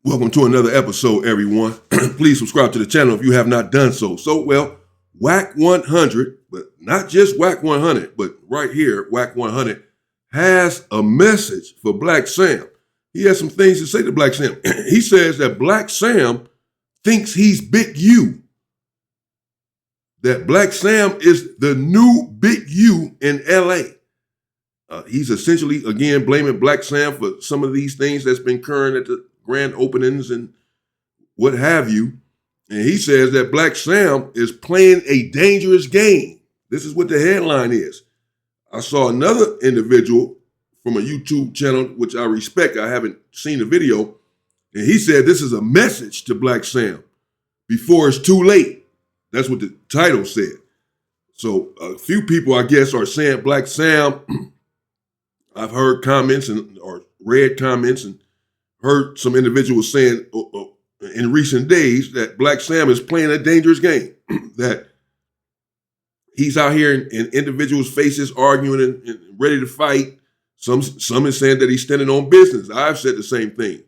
Welcome to another episode, everyone. Please subscribe to the channel if you have not done so. Wack 100, but not just Wack 100, but right here, Wack 100 has a message for Blacc Sam. He has some things to say to Blacc Sam. He says that Blacc Sam thinks he's Big U. That Blacc Sam is the new Big U in LA. He's essentially, again, blaming Blacc Sam for some of these things that's been occurring at the grand openings and what have you. And he says that Blacc Sam is playing a dangerous game. This is what the headline is. I saw another individual from a YouTube channel, which I respect. I haven't seen the video. And he said this is a message to Blacc Sam before it's too late. That's what the title said. So a few people, I guess, are saying Blacc Sam. I've heard comments or read comments and heard some individuals saying in recent days that Blacc Sam is playing a dangerous game, that he's out here in individuals' faces arguing and ready to fight. Some is saying that he's standing on business. I've said the same thing,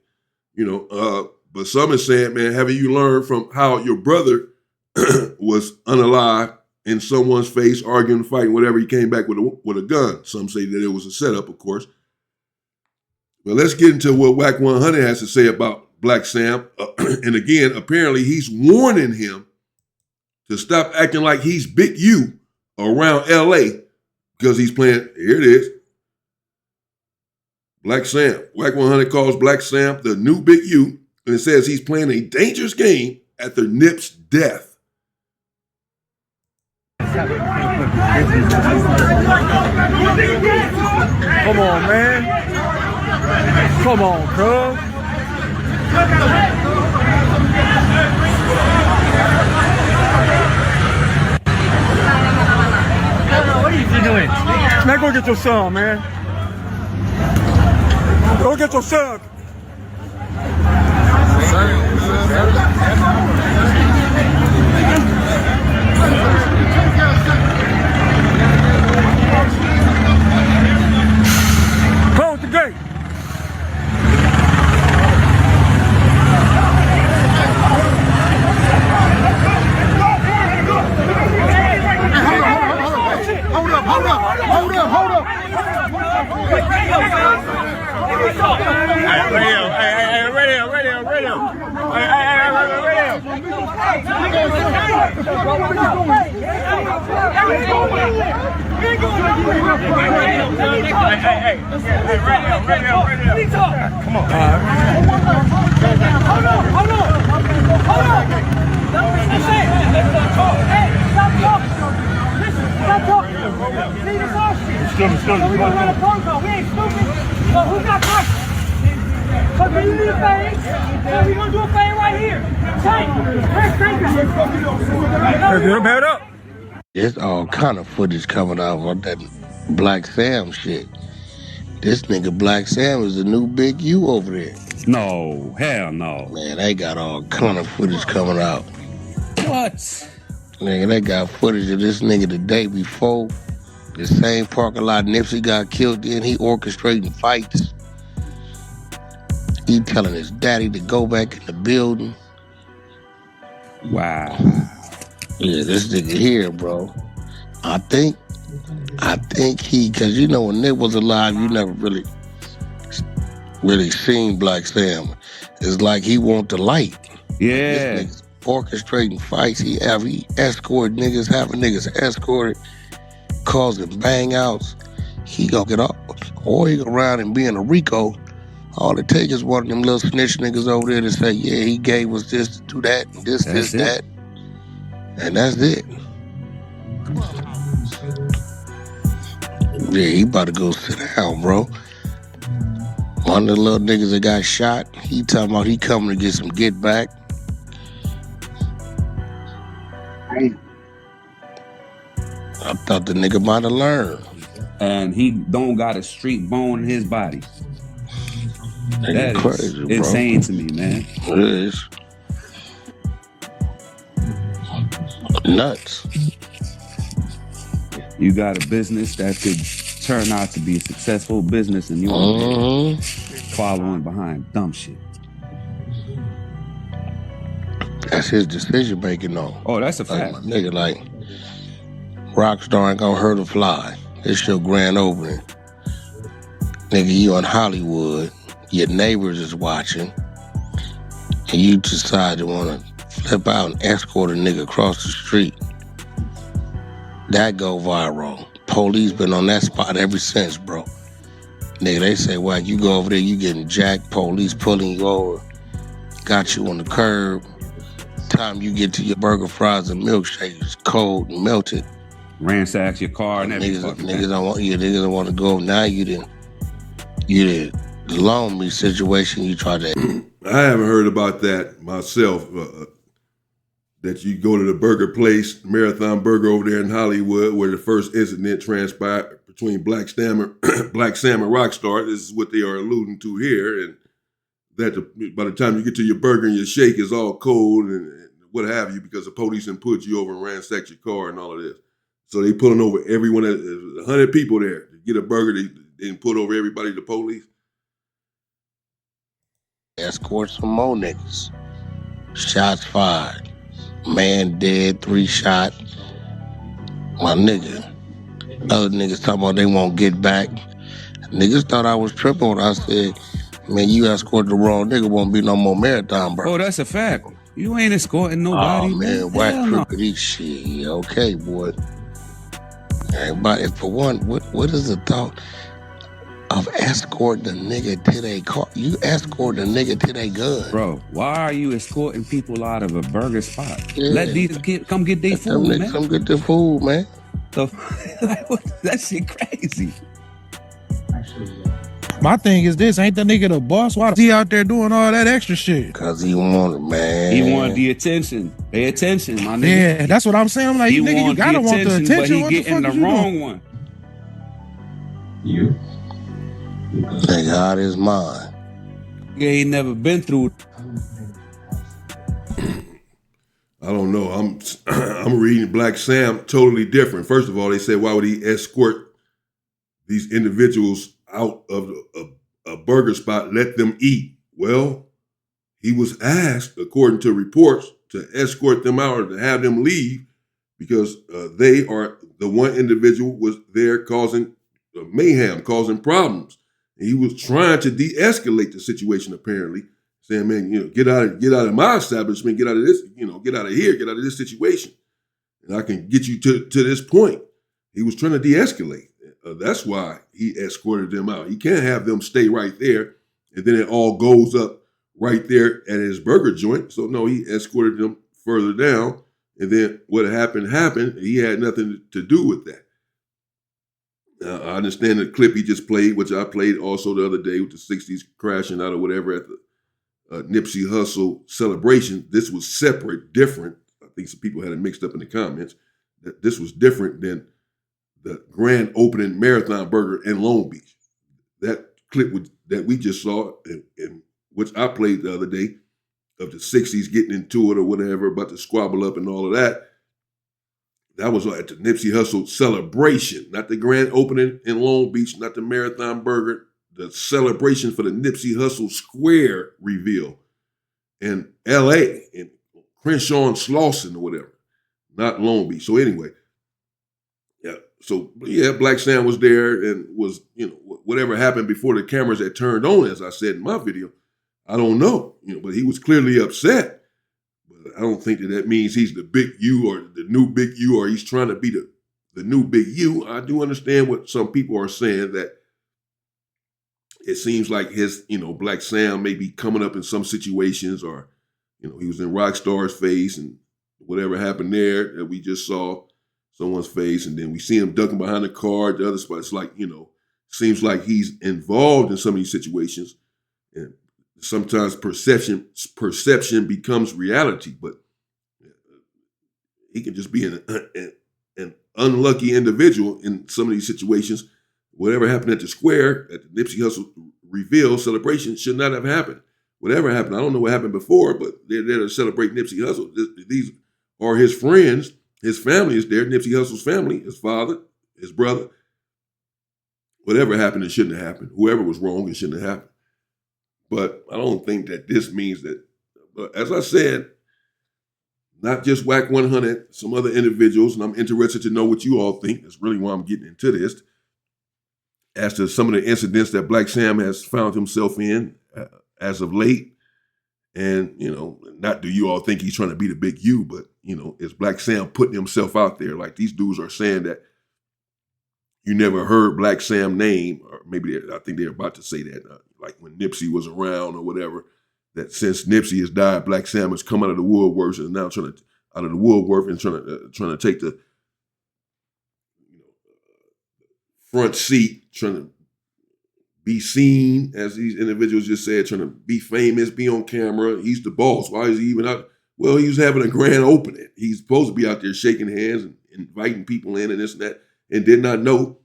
but some is saying, man, haven't you learned from how your brother was unalive in someone's face, arguing, fighting, whatever, he came back with a gun. Some say that it was a setup, of course. But let's get into what Wack 100 has to say about Blacc Sam. And again, apparently he's warning him to stop acting like he's Big U around LA because he's playing, here it is, Blacc Sam. Wack 100 calls Blacc Sam the new Big U, and it says he's playing a dangerous game after Nip's death. Come on, man. Come on, cuz. What are you doing? Man, go get your son, man. Go get your son. Close the gate. Hold up. Radio. Come on. Hold on. Stop talking. Leave us off shit. We're gonna run a phone call. We ain't stupid. So who's got questions? So can you do a thing? So we're gonna do a thing right here. Take it. There's all kind of footage coming out of that Blacc Sam shit. This nigga Blacc Sam is the new Big U over there. No, hell no. Man, they got all kind of footage coming out. What? Nigga, they got footage of this nigga the day before. The same parking lot Nipsey got killed in. He orchestrating fights. He telling his daddy to go back in the building. Wow. Yeah, this nigga here, bro. I think he, cause when Nip was alive, you never really seen Blacc Sam. It's like he want the light. Yeah. This nigga's orchestrating fights. He escorted niggas, having niggas escorted, causing bang outs. He gonna get up, or he go around and be in a Rico. All it takes is one of them little snitch niggas over there to say, yeah, he gave us this to do that, and this, that. And that's it. Yeah, he about to go sit down, bro. One of the little niggas that got shot, he talking about he coming to get some get back. I thought the nigga might have learned. And he don't got a street bone in his body. That is crazy, bro. Insane to me, man. It is. Nuts. You got a business that could turn out to be a successful business and you're following behind dumb shit. That's his decision making though. Oh, that's a Like fact. my nigga, like Rockstar ain't gonna hurt a fly. It's your grand opening. Nigga, you in Hollywood, your neighbors is watching, and you decide to wanna flip out and escort a nigga across the street. That go viral. Police been on that spot ever since, bro. Nigga, they say, Wack, you go over there, you getting jacked, police pulling you over, got you on the curb. Time you get to your burger, fries, and milkshake, it's cold and melted. Ransacks your car and everything. Niggas don't want you. Niggas don't want to go. Now you did the loan me situation. You tried to. I haven't heard about that myself. That you go to the burger place, Marathon Burger over there in Hollywood, where the first incident transpired between Blacc Sam and Rockstar. This is what they are alluding to here, and that by the time you get to your burger and your shake is all cold and what have you, because the police and put you over and ransacked your car and all of this. So they pulling over everyone. There's 100 people there to get a burger. They didn't put over everybody. The police. Escort some more niggas. Shots fired. Man dead, 3 shot. My nigga. Other niggas talking about they won't get back. Niggas thought I was tripping when I said, man, you escorted the wrong nigga, won't be no more marathon, bro. Oh, that's a fact. You ain't escorting nobody. Oh, man, Wack crooked these shit. Okay, boy. Everybody, for one, what is the thought of escorting a nigga to their car? You escort a nigga to their gun. Bro, why are you escorting people out of a burger spot? Yeah. Let these kids come get their food, man. Come get their food, man. That shit crazy. My thing is this, ain't the nigga the boss? Why is he out there doing all that extra shit? Cause he wanted, man. He wanted the attention. Pay attention, my nigga. Yeah, that's what I'm saying. I'm like, nigga, you gotta want the attention. But he getting the wrong one. You? Nigga out his mind. Yeah, he never been through. I don't know. I'm reading Blacc Sam totally different. First of all, they said, why would he escort these individuals out of a burger spot, let them eat? Well, he was asked, according to reports, to escort them out or to have them leave because they are the one individual was there causing mayhem, causing problems. And he was trying to de-escalate the situation, apparently, saying, man, get out of my establishment, get out of this, get out of here, get out of this situation. And I can get you to this point. He was trying to de-escalate. That's why he escorted them out. He can't have them stay right there, and then it all goes up right there at his burger joint. So no, he escorted them further down, and then what happened. He had nothing to do with that. Now, I understand the clip he just played, which I played also the other day with the 60s crashing out or whatever at the Nipsey Hussle celebration. This was separate, different. I think some people had it mixed up in the comments. That this was different than the grand opening Marathon Burger in Long Beach. That clip that we just saw, and which I played the other day, of the 60s getting into it or whatever, about to squabble up and all of that, that was at the Nipsey Hussle celebration, not the grand opening in Long Beach, not the Marathon Burger, the celebration for the Nipsey Hussle Square reveal in L.A., in Crenshaw and Slauson or whatever, not Long Beach. So anyway, Blacc Sam was there and was, whatever happened before the cameras had turned on, as I said in my video, I don't know, but he was clearly upset. But I don't think that means he's the big U or the new big U, or he's trying to be the new big U. I do understand what some people are saying, that it seems like his, Blacc Sam may be coming up in some situations, or, he was in Rockstar's face and whatever happened there that we just saw someone's face, and then we see him ducking behind the car at the other spot. It's like, seems like he's involved in some of these situations, and sometimes perception becomes reality. But he can just be an unlucky individual in some of these situations. Whatever happened at the square, at the Nipsey Hussle reveal celebration, should not have happened. Whatever happened, I don't know what happened before, but they're there to celebrate Nipsey Hussle. These are his friends. His family is there, Nipsey Hussle's family, his father, his brother. Whatever happened, it shouldn't have happened. Whoever was wrong, it shouldn't have happened. But I don't think that this means that as I said, not just Wack 100, some other individuals, and I'm interested to know what you all think. That's really why I'm getting into this. As to some of the incidents that Blacc Sam has found himself in as of late. And, not do you all think he's trying to be the big U, but, is Blacc Sam putting himself out there? Like these dudes are saying that you never heard Blacc Sam's name, or maybe I think they're about to say that, like when Nipsey was around or whatever, that since Nipsey has died, Blacc Sam has come out of the woodworks and is now trying to take the front seat, trying to be seen, as these individuals just said, trying to be famous, be on camera. He's the boss. Why is he even out? Well, he was having a grand opening. He's supposed to be out there shaking hands and inviting people in and this and that, and did not know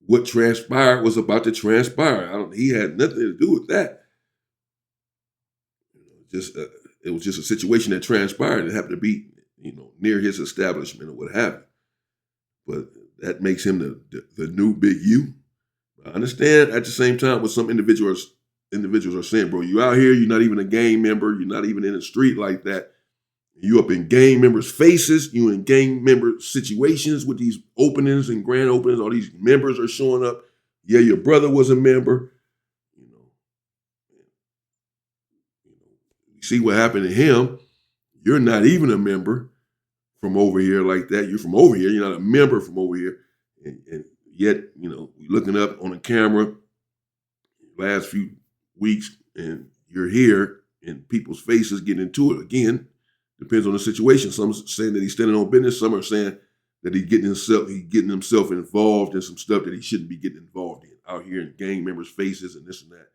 what transpired was about to transpire. He had nothing to do with that. It was just a situation that transpired. It happened to be, near his establishment or what have you. But that makes him the new big U. I understand at the same time what some individuals are saying, bro, you out here, you're not even a gang member, you're not even in the street like that. You up in gang members' faces, you in gang member situations with these openings and grand openings, all these members are showing up. Yeah, your brother was a member. You see what happened to him. You're not even a member from over here like that. You're from over here, you're not a member from over here. And yet, looking up on the camera last few weeks and you're here and people's faces getting into it again. Depends on the situation. Some are saying that he's standing on business. Some are saying that he's getting himself involved in some stuff that he shouldn't be getting involved in. Out here in gang members' faces and this and that.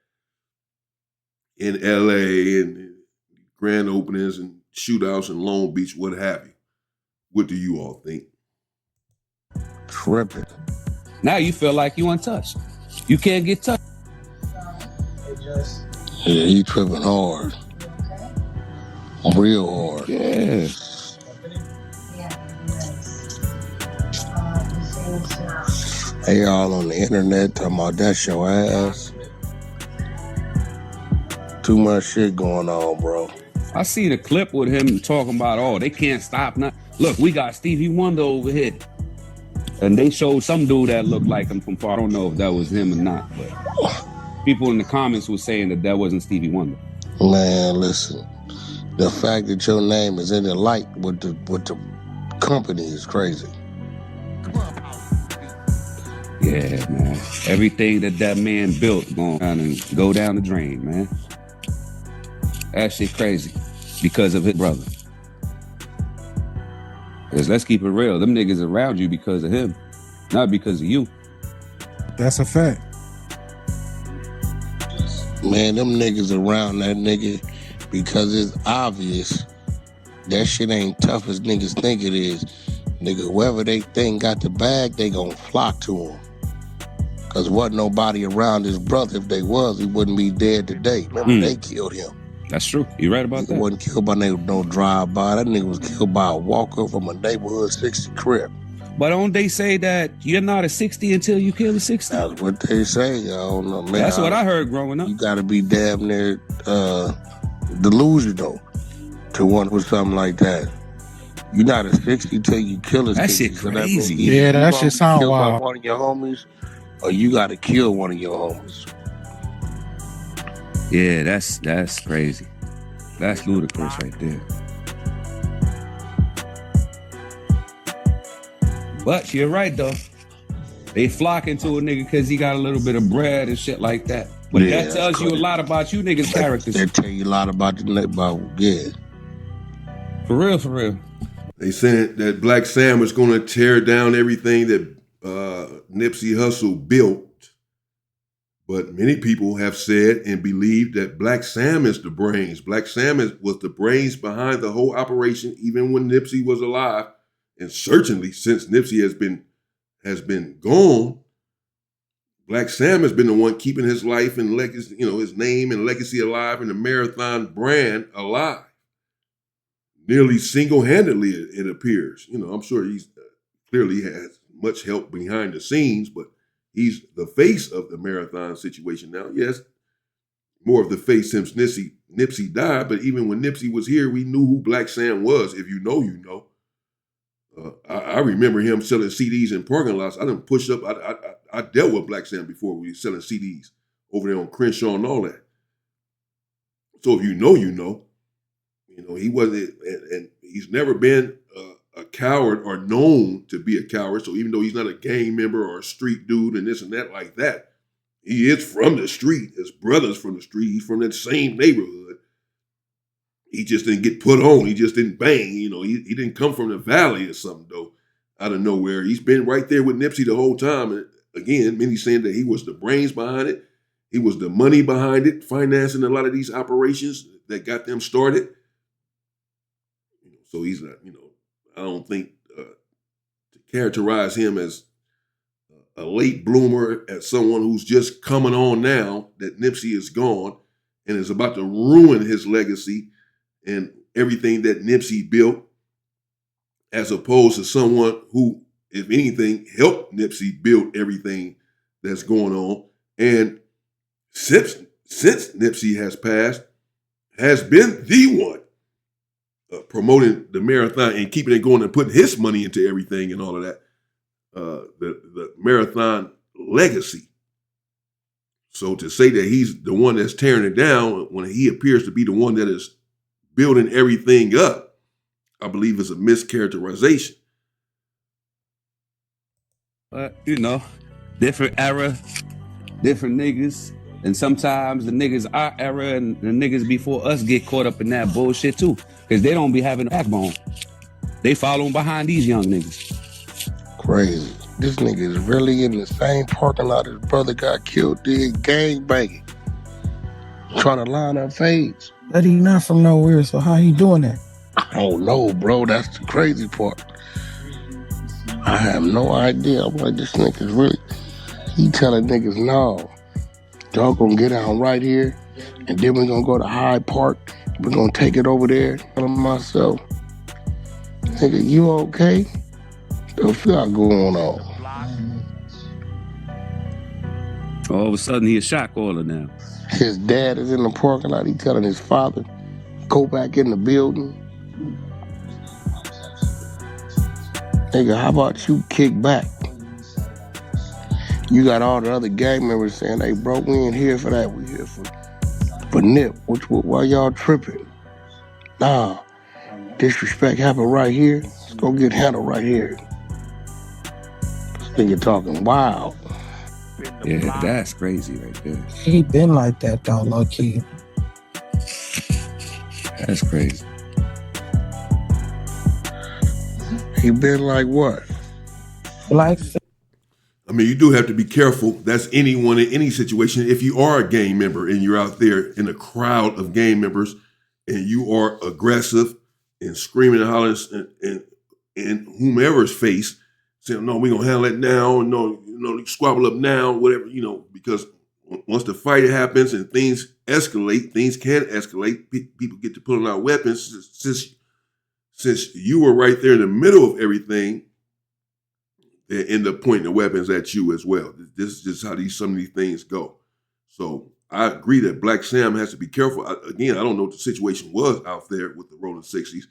In LA and grand openings and shootouts in Long Beach, what have you. What do you all think? Tripping. Now you feel like you untouched. You can't get touched. Yeah, he tripping hard. Real hard. Yeah. They all on the internet talking about that's your ass. Too much shit going on, bro. I see the clip with him talking about, they can't stop now. Look, we got Stevie Wonder over here. And they showed some dude that looked like him from far. I don't know if that was him or not, but people in the comments were saying that wasn't Stevie Wonder. Man, listen. The fact that your name is in the light with the company is crazy. Yeah, man. Everything that man built going to go down the drain, man. That shit crazy because of his brother. Because let's keep it real. Them niggas around you because of him, not because of you. That's a fact. Man, them niggas around that nigga because it's obvious that shit ain't tough as niggas think it is. Nigga, whoever they think got the bag, they gonna flock to him. Cause wasn't nobody around his brother. If they was, he wouldn't be dead today. Remember, they killed him. That's true. You right about that. He wasn't killed by no drive-by. That nigga was killed by a walker from a neighborhood 60 crib. But don't they say that you're not a 60 until you kill a 60? That's what they say. I don't know, man. That's what I heard growing up. You gotta be damn near delusional to want with something like that. You're not a 60 till you kill a 60. That shit crazy. Yeah, that shit sound wild. By one of your homies, or you gotta kill one of your homies. Yeah, that's crazy. That's ludicrous right there. But you're right though. They flocking to a nigga because he got a little bit of bread and shit like that. But Yeah, that tells you a lot about you niggas' characters. That tell you a lot about yeah. For real, for real. They said that Blacc Sam was going to tear down everything that Nipsey Hussle built. But many people have said and believed that Blacc Sam is the brains. Blacc Sam was the brains behind the whole operation, even when Nipsey was alive. And certainly since Nipsey has been gone, Blacc Sam has been the one keeping his life and legacy, his name and legacy alive and the Marathon brand alive. Nearly single-handedly, it appears. I'm sure he's clearly has much help behind the scenes, but he's the face of the Marathon situation now. Yes, more of the face since Nipsey died, but even when Nipsey was here, we knew who Blacc Sam was. If you know, you know. I remember him selling CDs in parking lots. I done pushed up. I dealt with Blacc Sam before. We were selling CDs over there on Crenshaw and all that. So if you know, you know. You know, he wasn't, and he's never been a coward or known to be a coward. So even though he's not a gang member or a street dude and this and that like that, he is from the street. His brother's from the street. He's from that same neighborhood. He just didn't get put on. He just didn't bang. You know, he didn't come from the valley or something, though, out of nowhere. He's been right there with Nipsey the whole time. And again, many saying that he was the brains behind it. He was the money behind it, financing a lot of these operations that got them started. So he's not, you know, I don't think to characterize him as a late bloomer, as someone who's just coming on now that Nipsey is gone and is about to ruin his legacy and everything that Nipsey built, as opposed to someone who, if anything, helped Nipsey build everything that's going on. And since Nipsey has passed, has been the one promoting the marathon and keeping it going and putting his money into everything and all of that, the marathon legacy. So to say that he's the one that's tearing it down when he appears to be the one that is building everything up, I believe is a mischaracterization. But, you know, different era, different niggas. And sometimes the niggas our era and the niggas before us get caught up in that bullshit too. Because they don't be having a backbone. They following behind these young niggas. Crazy. This nigga is really in the same parking lot his brother got killed, did gang banging. Trying to line up fades. But he not from nowhere, so how he doing that? I don't know, bro. That's the crazy part. I have no idea. I'm like, this nigga's really, he telling niggas, no, y'all gonna get out right here, and then we're gonna go to Hyde Park. We're gonna take it over there. Telling myself, nigga, you okay? What you got going on? All of a sudden, he a shot caller now. His dad is in the parking lot. He telling his father, go back in the building. Nigga, how about you kick back? You got all the other gang members saying, hey, bro, we ain't here for that. We here for Nip. Why y'all tripping? Nah, disrespect happened right here. Let's go get handled right here. This nigga talking wild. Yeah, that's crazy right there. He been like that though, low key. That's crazy. He been like what? Like, I mean, you do have to be careful. That's anyone in any situation. If you are a gang member and you're out there in a crowd of gang members and you are aggressive and screaming and hollering in whomever's face, saying, no, we're going to handle it now. No, squabble up now, whatever, because once the fight happens and things escalate, things can escalate. People get to pulling out weapons. Since you were right there in the middle of everything, they end up pointing the weapons at you as well. This is just how some of these things go. So I agree that Blacc Sam has to be careful. Again, I don't know what the situation was out there with the Rolling 60s.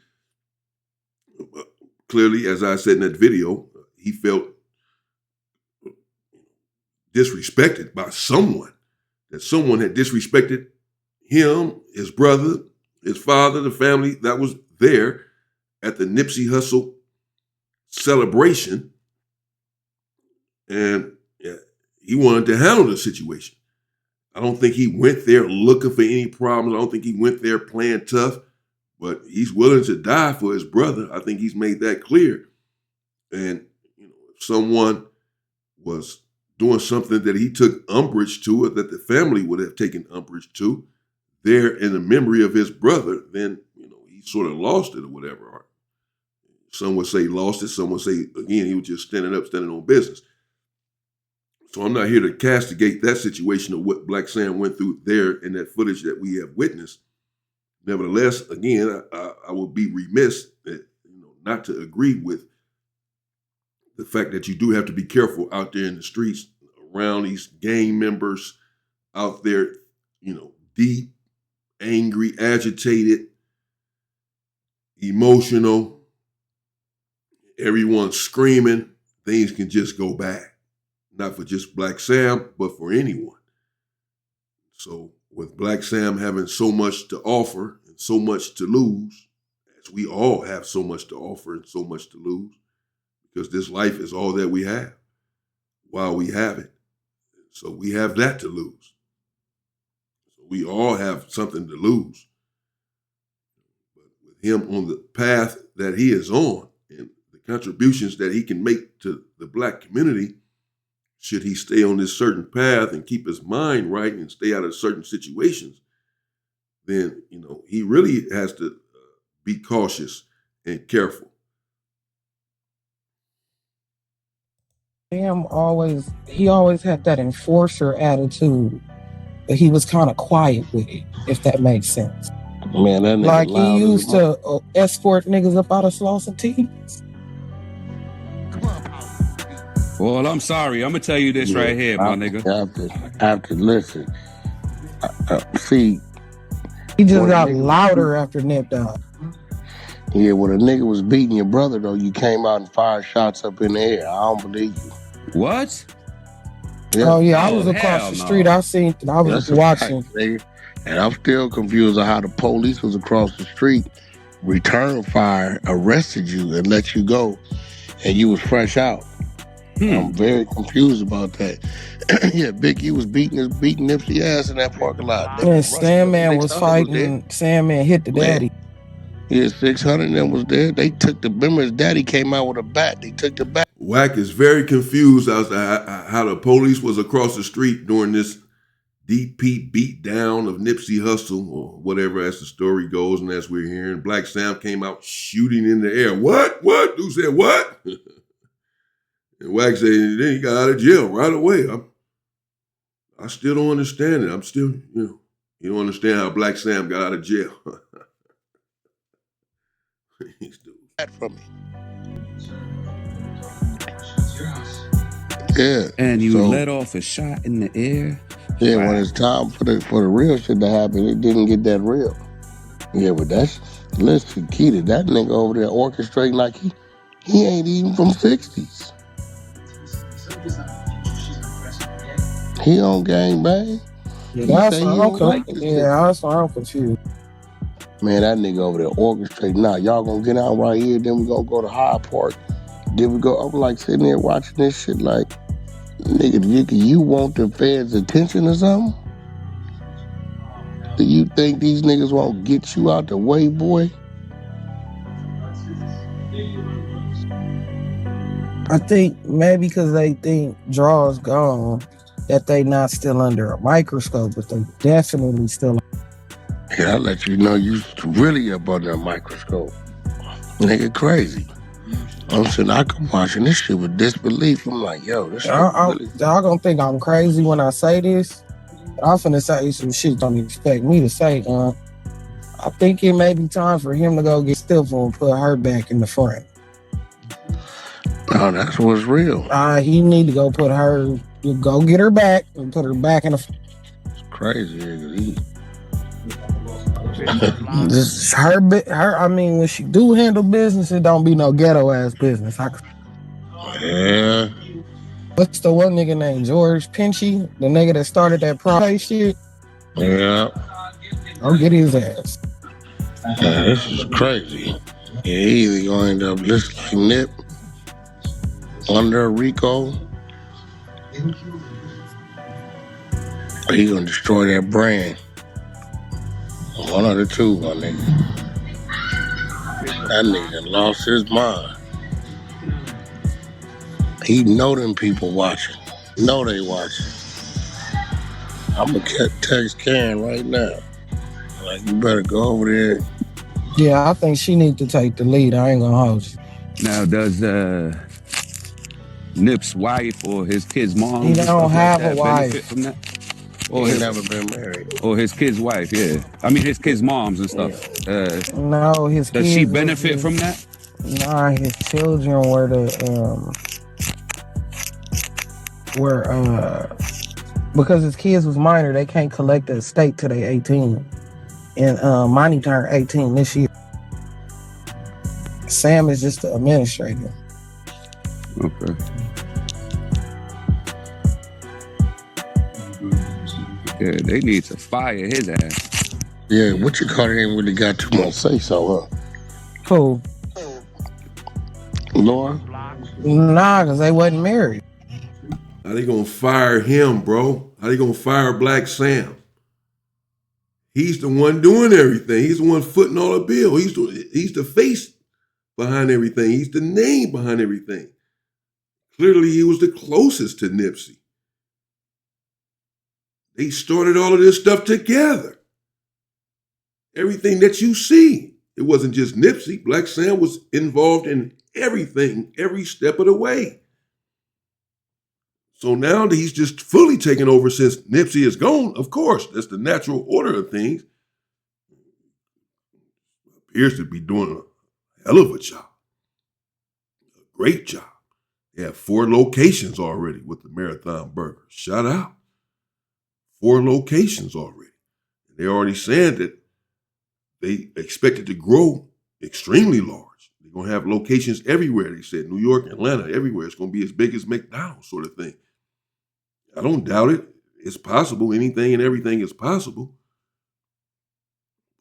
But clearly, as I said in that video, he felt disrespected by someone, that someone had disrespected him, his brother, his father, the family that was there at the Nipsey Hussle celebration. And he wanted to handle the situation. I don't think he went there looking for any problems. I don't think he went there playing tough, but he's willing to die for his brother. I think he's made that clear. And if someone was doing something that he took umbrage to, or that the family would have taken umbrage to, there in the memory of his brother, then he sort of lost it or whatever. Some would say lost it. Some would say, again, he was just standing on business. So I'm not here to castigate that situation of what Blacc Sam went through there in that footage that we have witnessed. Nevertheless, again, I would be remiss not to agree with the fact that you do have to be careful out there in the streets around these gang members out there, deep angry, agitated, emotional, everyone's screaming, things can just go bad. Not for just Blacc Sam, but for anyone. So with Blacc Sam having so much to offer and so much to lose, as we all have so much to offer and so much to lose, because this life is all that we have while we have it. So we have that to lose. So we all have something to lose. But with him on the path that he is on and the contributions that he can make to the Black community, should he stay on this certain path and keep his mind right and stay out of certain situations, then, he really has to be cautious and careful. Sam he always had that enforcer attitude, but he was kind of quiet with it, if that makes sense. Man, that nigga Like he loud used to escort niggas up out of Slauson T. Well, I'm sorry. I'm gonna tell you this right here, my nigga. After listen. See, He just got louder after Nip died. Yeah, when a nigga was beating your brother, though, you came out and fired shots up in the air. I don't believe you. What? Yeah. Oh yeah, I was across the street. I was watching. Fact, and I'm still confused on how the police was across the street, returned fire, arrested you, and let you go, and you was fresh out. I'm very confused about that. Yeah, Big E was beating Nipsey ass in that parking lot. And Sandman was fighting. Sandman hit the daddy. Yeah, 600 of them was there. They took his daddy came out with a bat. They took the bat. Wack is very confused as to how the police was across the street during this DP beat down of Nipsey Hussle, or whatever as the story goes, and as we're hearing, Blacc Sam came out shooting in the air. What? Dude said, what? And Wack said, then he got out of jail right away. I still don't understand it. I'm still, you don't understand how Blacc Sam got out of jail. He's doing that from me. Yeah. And you let off a shot in the air? Yeah, wow. When it's time for the real shit to happen, it didn't get that real. Yeah, but listen, Keita, that nigga over there orchestrating like he ain't even from 60s. He on gangbang. Yeah, that's why I'm confused. Man, that nigga over there orchestrating. Nah, y'all gonna get out right here, then we gonna go to Hyde Park. Then we go. I'm like sitting there watching this shit like, nigga, you want the feds' attention or something? Do you think these niggas won't get you out the way, boy? I think maybe because they think Draw's gone, that they not still under a microscope, but they definitely still. Yeah, I'll let you know you really up under a microscope. Nigga crazy. I'm sitting, I come watching this shit with disbelief. I'm like, yo, this shit really... Y'all gonna think I'm crazy when I say this. I'm finna say some shit don't expect me to say, I think it may be time for him to go get stiff and put her back in the front. No, that's what's real. He need to go put her, go get her back and put her back in the front. It's crazy, Just her. I mean, when she do handle business, it don't be no ghetto ass business. Yeah. What's the one nigga named George Pinchy, the nigga that started that private shit? Yeah. I'll get his ass. Yeah, this is crazy. Yeah, he either gonna end up just like Nip under Rico, or he gonna destroy that brand. One of the two, my nigga. That nigga lost his mind. He know them people watching. Know they watching. I'm gonna text Karen right now. Like, you better go over there. Yeah, I think she need to take the lead. I ain't gonna hold you. Now, does Nip's wife or his kid's mom? He don't have a wife. Benefit from that? Or he never been married. Or his kid's wife, yeah. I mean, his kid's moms and stuff. No, his kids. Does she benefit from that? Nah, his children were because his kids was minor, they can't collect the estate till they 18. And Monty turned 18 this year. Sam is just the administrator. Okay. Yeah, they need to fire his ass. Yeah, what you call it ain't really got too much say so, huh? Cool. Laura? Nah, because they wasn't married. How they gonna fire him, bro? How they gonna fire Blacc Sam? He's the one doing everything. He's the one footing all the bill. He's the face behind everything. He's the name behind everything. Clearly, he was the closest to Nipsey. They started all of this stuff together. Everything that you see, it wasn't just Nipsey. Blacc Sam was involved in everything, every step of the way. So now that he's just fully taken over since Nipsey is gone, of course, that's the natural order of things. Appears to be doing a hell of a job. A great job. They have 4 locations already with the Marathon Burger. Shout out. 4 locations already. They're already saying that they expect it to grow extremely large. They're going to have locations everywhere. They said New York, Atlanta, everywhere. It's going to be as big as McDonald's sort of thing. I don't doubt it. It's possible. Anything and everything is possible.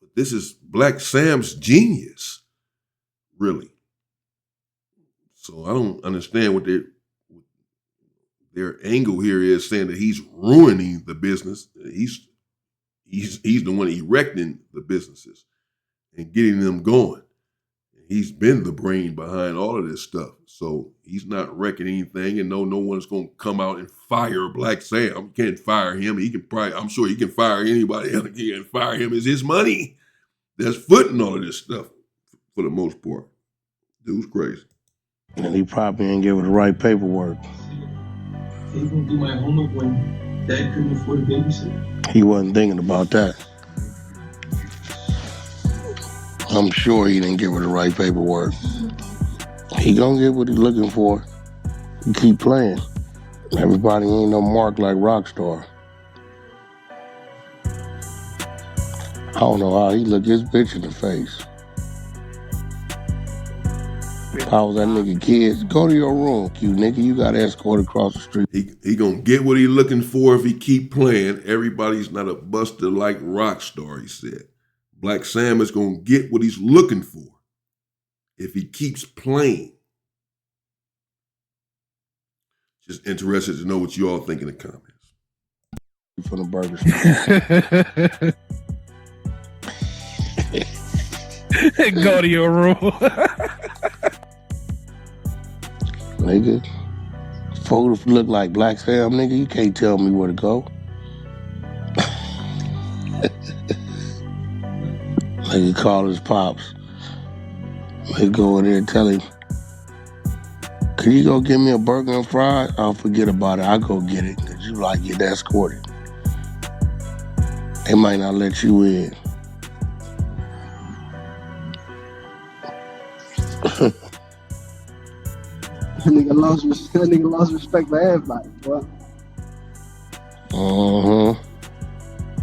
But this is Blacc Sam's genius, really. So I don't understand what their angle here is, saying that he's ruining the business. He's the one erecting the businesses and getting them going. He's been the brain behind all of this stuff. So he's not wrecking anything, and no one's going to come out and fire Blacc Sam. You can't fire him. I'm sure he can fire anybody else. He can fire him. It's his money that's footing all of this stuff for the most part. Dude's crazy. And he probably ain't give her the right paperwork. He gonna do my homework when Dad couldn't afford a babysitter. He wasn't thinking about that. I'm sure he didn't give her the right paperwork. He gonna get what he's looking for. He keep playing. Everybody ain't no mark like Rockstar. I don't know how he look his bitch in the face. If I was that nigga kids, go to your room, you nigga. You got escorted across the street. He gonna get what he looking for if he keep playing. Everybody's not a buster like Rockstar, he said. Blacc Sam is gonna get what he's looking for if he keeps playing. Just interested to know what you all think in the comments. From the burger store. Go to your room. Nigga, folks look like Blacc Sam, nigga. You can't tell me where to go. Nigga call his pops. They go in there and tell him, "Can you go get me a burger and fries?" I'll forget about it. I'll go get it because you like getting escorted. They might not let you in. That nigga lost respect for everybody, boy.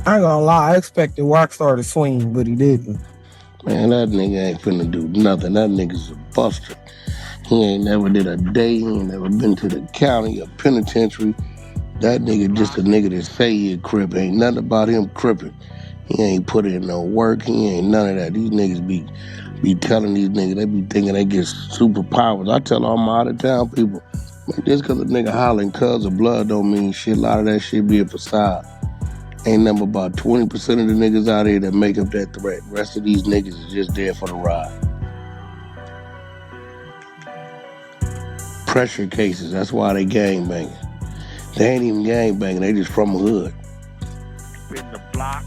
I ain't gonna lie, I expected Rockstar to swing, but he didn't. Man, that nigga ain't finna do nothing. That nigga's a buster. He ain't never did a day. He ain't never been to the county or penitentiary. That nigga just a nigga that say he a crip. Ain't nothing about him crippin'. He ain't put in no work. He ain't none of that. These niggas be telling these niggas, they be thinking they get superpowers. I tell all my out-of-town people, man, just because a nigga hollering cuz of blood don't mean shit. A lot of that shit be a facade. Ain't number about 20% of the niggas out here that make up that threat. The rest of these niggas is just there for the ride. Pressure cases, that's why they gang banging. They ain't even gang banging, they just from the hood. In the block.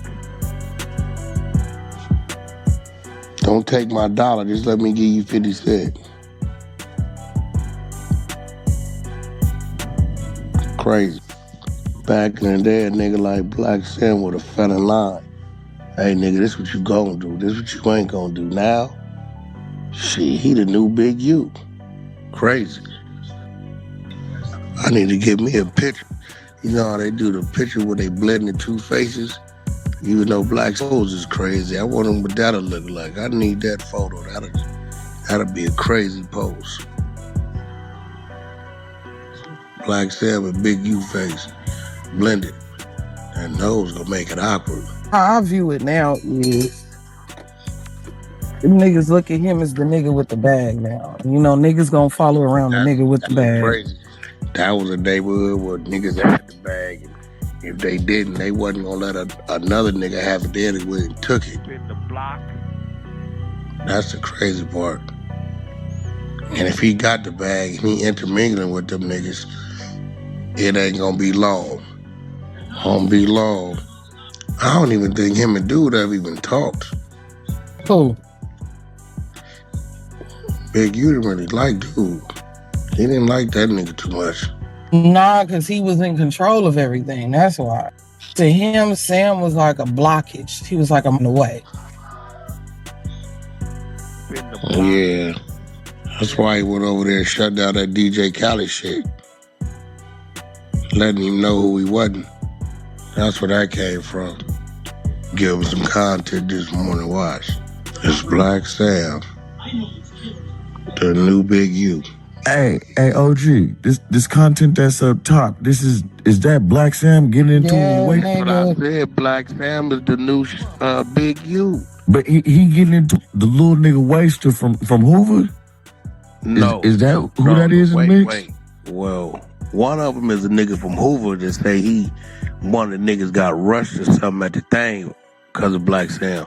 Don't take my dollar, just let me give you 50 cents. Crazy. Back in the day, a nigga like Blacc Sam would have fell in line. Hey nigga, this what you gonna do, this what you ain't gonna do. Now, shit, he the new Big U. Crazy. I need to get me a picture. You know how they do the picture where they blend the two faces? You know, Black Souls is crazy. I want him what that'll look like. I need that photo. That'll be a crazy post. Black Sam with big U face, blended. And nose gonna make it awkward. How I view it now is them niggas look at him as the nigga with the bag now. You know, niggas gonna follow around the nigga with the bag. Crazy. That was a neighborhood where niggas had the bag. And if they didn't, they wasn't gonna let another nigga have it. They went and took it. In the block. That's the crazy part. And if he got the bag and he intermingling with them niggas, it ain't gonna be long. Won't be long. I don't even think him and Dude have even talked. Who? Big U didn't really like Dude. He didn't like that nigga too much. Nah, because he was in control of everything. That's why. To him, Sam was like a blockage. He was like, I'm in the way. In the block. Yeah. That's why he went over there and shut down that DJ Khaled shit. Letting him know who he wasn't. That's where that came from. Give him some content this morning. Watch. It's Black Sam. The new Big U. Hey, OG, this content that's up top, is that Black Sam getting into a weight? That's what I said. Black Sam is the new Big U. But he getting into the little nigga waster from Hoover? No. Is that who that is in the mix? Wait. Well, one of them is a nigga from Hoover that say one of the niggas got rushed or something at the thing because of Black Sam.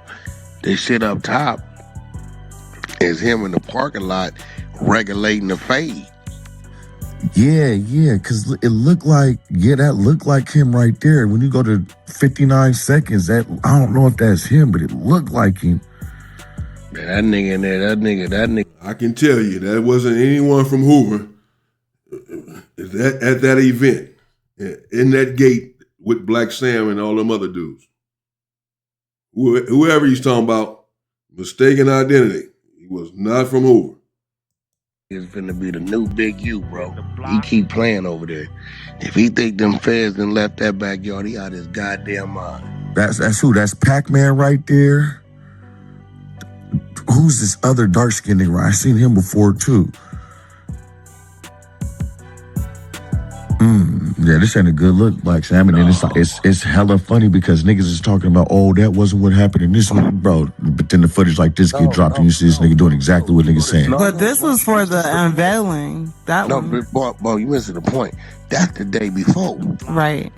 This shit up top is him in the parking lot regulating the fade. Yeah, because it looked like, that looked like him right there. When you go to 59 seconds, I don't know if that's him, but it looked like him. Man, that nigga in there, that nigga. I can tell you that wasn't anyone from Hoover at that event, in that gate with Black Sam and all them other dudes. Whoever he's talking about, mistaken identity. He was not from Hoover. He's finna be the new Big U, bro. He keep playing over there. If he think them feds done left that backyard, he out his goddamn mind. That's who? That's Pac-Man right there. Who's this other dark-skinned nigga? I seen him before too. Yeah, this ain't a good look, Black Sam. And then it's hella funny because niggas is talking about, oh, that wasn't what happened in this one, bro. But then the footage like this get dropped and you see this nigga doing exactly what niggas saying. But this was for the unveiling. That one. Boy, you missing the point. That's the day before. Right.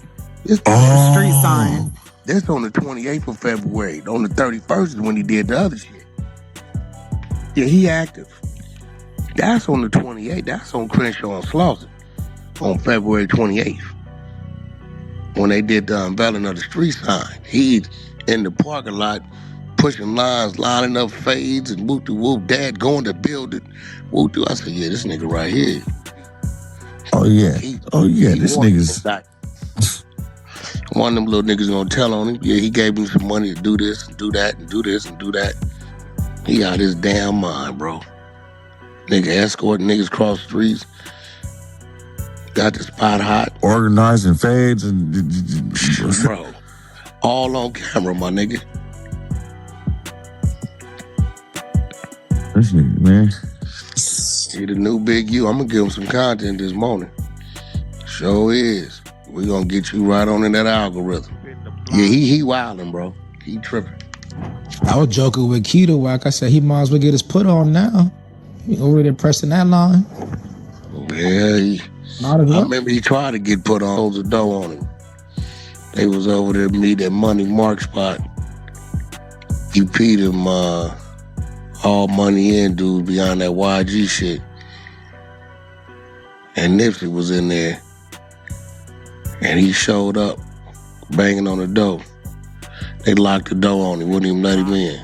This street sign. This on the 28th of February. On the 31st is when he did the other shit. Yeah, he active. That's on the 28th. That's on Crenshaw and Slauson. On February 28th, when they did the unveiling of the street sign. He's in the parking lot, pushing lines, lining up fades, and whoop-de-whoop, dad going to build it. Whoop-de. I said, yeah, this nigga right here. Oh, yeah. This nigga's... One of them little niggas gonna tell on him, yeah, he gave him some money to do this, and do that, and do this, and do that. He out his damn mind, bro. Nigga escorting niggas cross streets. Got the spot hot. Organizing fades and... Bro, all on camera, my nigga. This nigga, man. He the new Big U. I'm gonna give him some content this morning. Sure is. We gonna get you right on in that algorithm. Yeah, he wildin', bro. He tripping. I was joking with Keto Wack. I said he might as well get his put on now. He over there pressing that line. Yeah, I remember he tried to get put on, close the door on him. They was over there meet at Money Mark spot. He peed him all money in dude beyond that YG shit. And Nipsey was in there. And he showed up, banging on the door. They locked the door on him, wouldn't even let him in.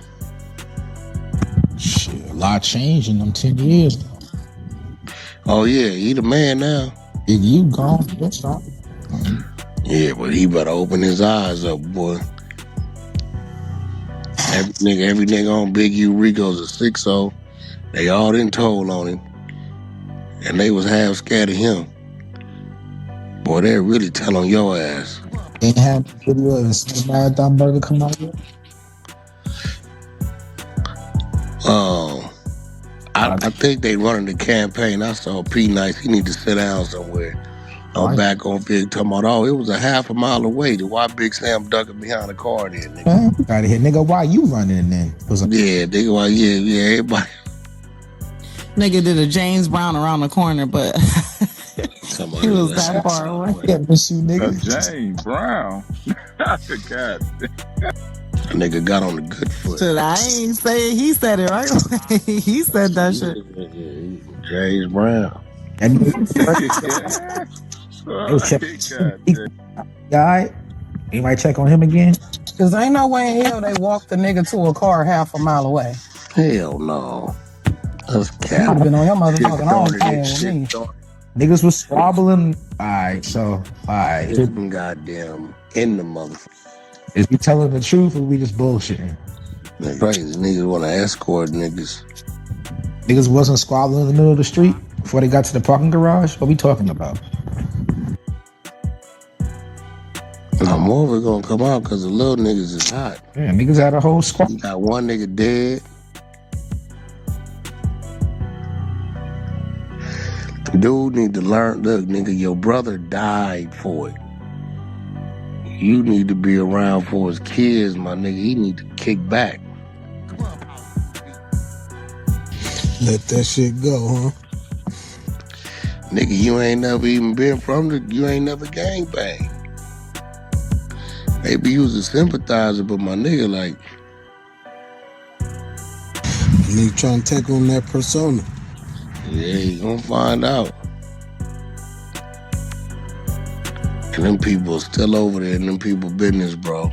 Shit, a lot changed in them 10 years. Oh yeah, he the man now. If you gone, that's all. Yeah, but he better open his eyes up, boy. Every nigga on Big U Rico's a 6-0. They all done told on him. And they was half scared of him. Boy, they really tell on your ass. Ain't had a video of a marathon burger come out yet? I think they running the campaign. I saw P Nice. He need to sit down somewhere. I'm back on Big talking about, it was a half a mile away. Why Big Sam ducking behind the car there, nigga? Got here, nigga. Why you running then? Yeah, nigga. Why? Yeah, everybody. Nigga did a James Brown around the corner, but he was that far away. Yeah, miss you, nigga. James Brown. God. A nigga got on the good foot. Shit, I ain't say it. He said it right away. He said that shit. James Brown. And guy, anybody check on him again? Cause ain't no way in hell they walked the nigga to a car half a mile away. Hell no. That's He would have been on your motherfucking own playing with me. Niggas was squabbling. Alright. Goddamn in the motherfucker. Is we telling the truth or we just bullshitting? Crazy niggas want to escort niggas. Niggas wasn't squabbling in the middle of the street before they got to the parking garage? What we talking about? Now more of it gonna come out because the little niggas is hot. Yeah, niggas had a whole squad. You got one nigga dead. Dude need to learn, look, nigga, your brother died for it. You need to be around for his kids, my nigga. He need to kick back. Let that shit go, huh? Nigga, you ain't never even been you ain't never gangbang. Maybe you was a sympathizer, but my nigga, like... Nigga trying to take on that persona. Yeah, you gonna find out. And them people still over there in them people business, bro.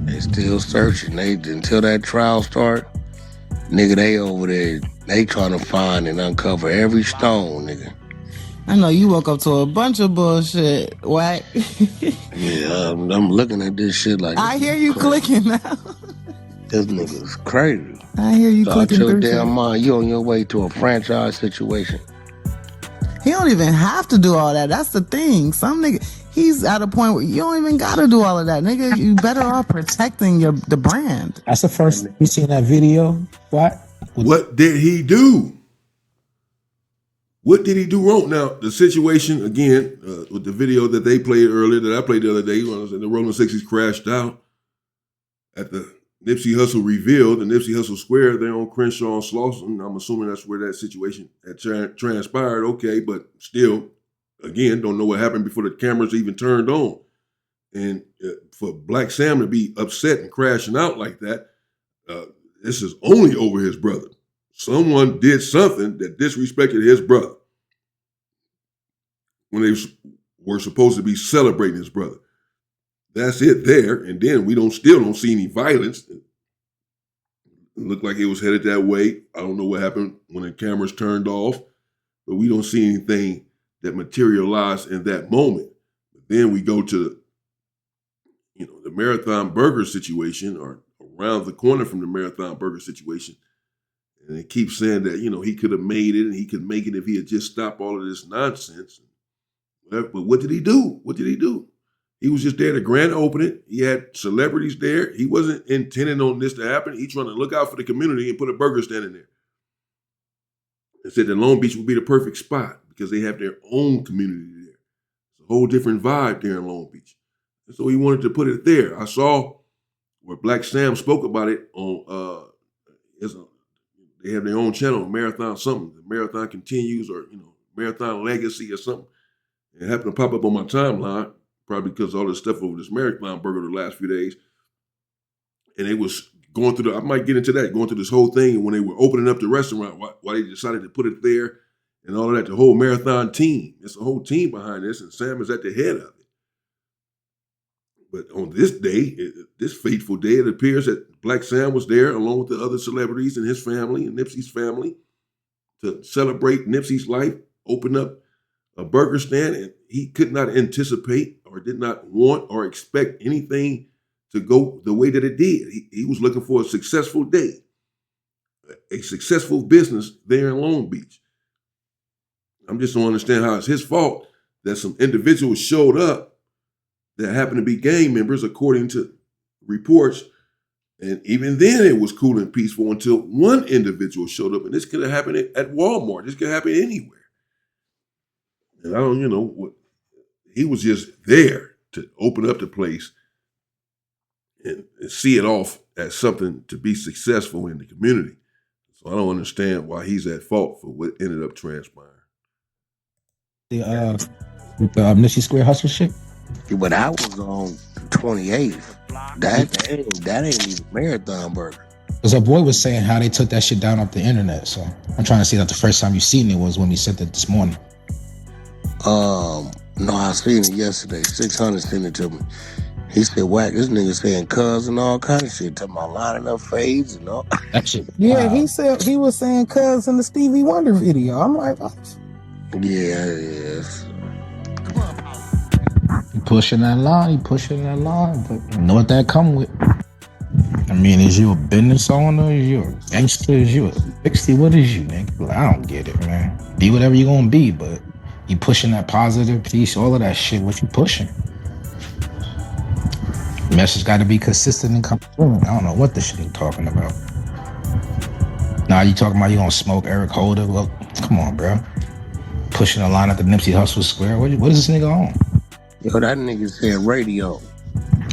They still searching. Until that trial start, nigga, they over there, they trying to find and uncover every stone, nigga. I know you woke up to a bunch of bullshit, Wack. Yeah, I'm looking at this shit like... I hear you clicking now. This nigga's crazy. I hear you clicking your through damn shit. mind. You on your way to a franchise situation. He don't even have to do all that. That's the thing. Some nigga, he's at a point where you don't even gotta do all of that, nigga. You better off protecting the brand. That's the first you seen that video. What did he do? What did he do wrong? Now, the situation, again, with the video that they played earlier, that I played the other day, when I was in the Rolling 60s crashed out at the Nipsey Hussle revealed, the Nipsey Hussle Square, they're on Crenshaw and Slauson. I'm assuming that's where that situation had transpired. Okay, but still, again, don't know what happened before the cameras even turned on. And for Blacc Sam to be upset and crashing out like that, this is only over his brother. Someone did something that disrespected his brother when they were supposed to be celebrating his brother. That's it there. And then we still don't see any violence. It looked like it was headed that way. I don't know what happened when the cameras turned off, but we don't see anything that materialized in that moment. But then we go to, the Marathon Burger situation, or around the corner from the Marathon Burger situation. And they keep saying that, he could have made it and he could make it if he had just stopped all of this nonsense. But what did he do? What did he do? He was just there to grand open it. He had celebrities there. He wasn't intending on this to happen. He trying to look out for the community and put a burger stand in there. And said that Long Beach would be the perfect spot because they have their own community there. It's a whole different vibe there in Long Beach. And so he wanted to put it there. I saw where Blacc Sam spoke about it on, they have their own channel, Marathon something. The Marathon Continues, or, Marathon Legacy or something. It happened to pop up on my timeline, probably because of all this stuff over this Marathon Burger the last few days. And it was going through I might get into that, going through this whole thing, and when they were opening up the restaurant, why they decided to put it there and all of that, the whole Marathon team. It's a whole team behind this, and Sam is at the head of it. But on this day, this fateful day, it appears that Blacc Sam was there along with the other celebrities and his family and Nipsey's family to celebrate Nipsey's life, open up a burger stand, and he could not anticipate or did not want or expect anything to go the way that it did. He was looking for a successful day, a successful business there in Long Beach. I just don't understand how it's his fault that some individuals showed up that happened to be gang members, according to reports. And even then it was cool and peaceful until one individual showed up. And this could have happened at Walmart. This could happen anywhere. And I don't, what he was just there to open up the place and see it off as something to be successful in the community. So I don't understand why he's at fault for what ended up transpiring. With the Nipsey Square hustle shit? Yeah, but I was on 28th. That ain't even Marathon Burger. Because our boy was saying how they took that shit down off the internet. So I'm trying to see that the first time you seen it was when he said that this morning. No, I seen it yesterday. 600 sent it to me. He said, Wack, this nigga saying cuz and all kind of shit. Talking about lining up fades and all. That shit. Yeah, wow. he was saying cuz in the Stevie Wonder video. I'm like, oh. Yeah, yes. He pushing that line, but you know what that come with. I mean, is you a business owner? Is you a gangster? Is you a 60? What is you, nigga? I don't get it, man. Be whatever you gonna be, but you pushing that positive piece, all of that shit, what you pushing? Message gotta be consistent and come through. I don't know what the shit you talking about. Now you talking about you gonna smoke Eric Holder? Well, come on, bro. Pushing the line at the Nipsey Hussle Square. What is this nigga on? Yo, that nigga said radio.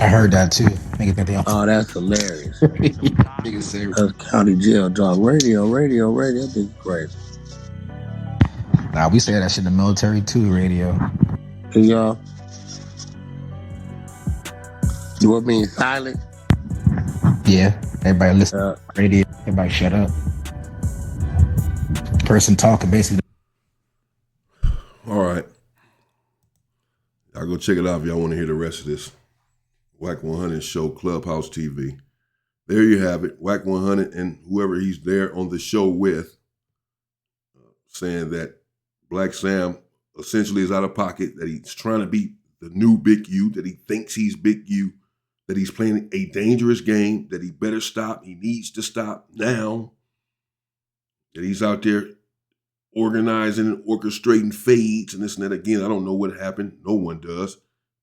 I heard that too. Nigga think they on. Oh, that's hilarious. Nigga say That's county jail dog. Radio. That thing's crazy. Nah, we say that shit in the military too, radio. Hey, y'all. You want me silent? Yeah. Everybody listen. Radio. Everybody shut up. Person talking basically. All right. Y'all go check it out if y'all want to hear the rest of this. Wack 100 show, Clubhouse TV. There you have it. Wack 100 and whoever he's there on the show with, saying that Blacc Sam essentially is out of pocket, that he's trying to be the new Big U, that he thinks he's Big U, that he's playing a dangerous game, that he better stop. He needs to stop now. That he's out there organizing and orchestrating fades and this and that. Again, I don't know what happened. No one does,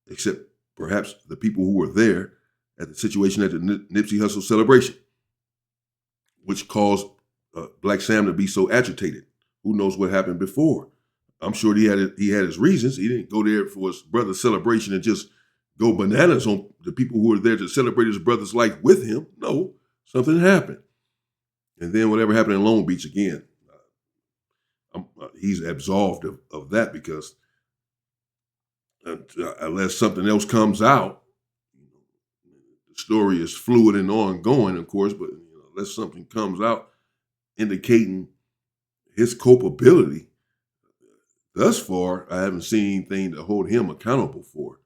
except perhaps the people who were there at the situation at the Nipsey Hussle celebration, which caused Blacc Sam to be so agitated. Who knows what happened before? I'm sure he had his reasons. He didn't go there for his brother's celebration and just go bananas on the people who were there to celebrate his brother's life with him. No, something happened. And then whatever happened in Long Beach, again, he's absolved of that, because unless something else comes out, the story is fluid and ongoing, of course, but unless something comes out indicating his culpability, thus far, I haven't seen anything to hold him accountable for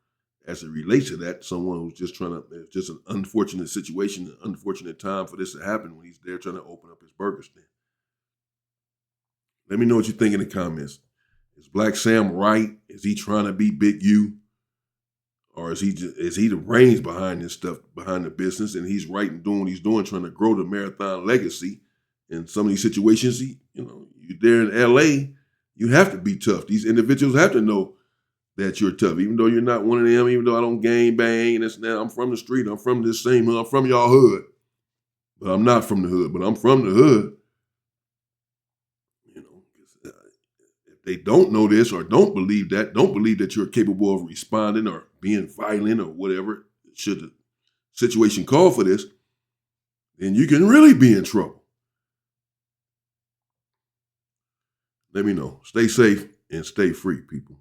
as it relates to that. Someone who's just it's just an unfortunate situation, an unfortunate time for this to happen when he's there trying to open up his burger stand. Let me know what you think in the comments. Is Blacc Sam right? Is he trying to be Big U? Or is he the brains behind this stuff, behind the business, and he's right in doing what he's doing, trying to grow the marathon legacy? In some of these situations, you're there in LA, you have to be tough. These individuals have to know that you're tough, even though you're not one of them, even though I don't gang bang and this and that. I'm from the street, I'm from this same hood, I'm from y'all hood. But I'm not from the hood, but I'm from the hood. If they don't know this or don't believe that you're capable of responding or being violent or whatever, should the situation call for this, then you can really be in trouble. Let me know. Stay safe and stay free, people.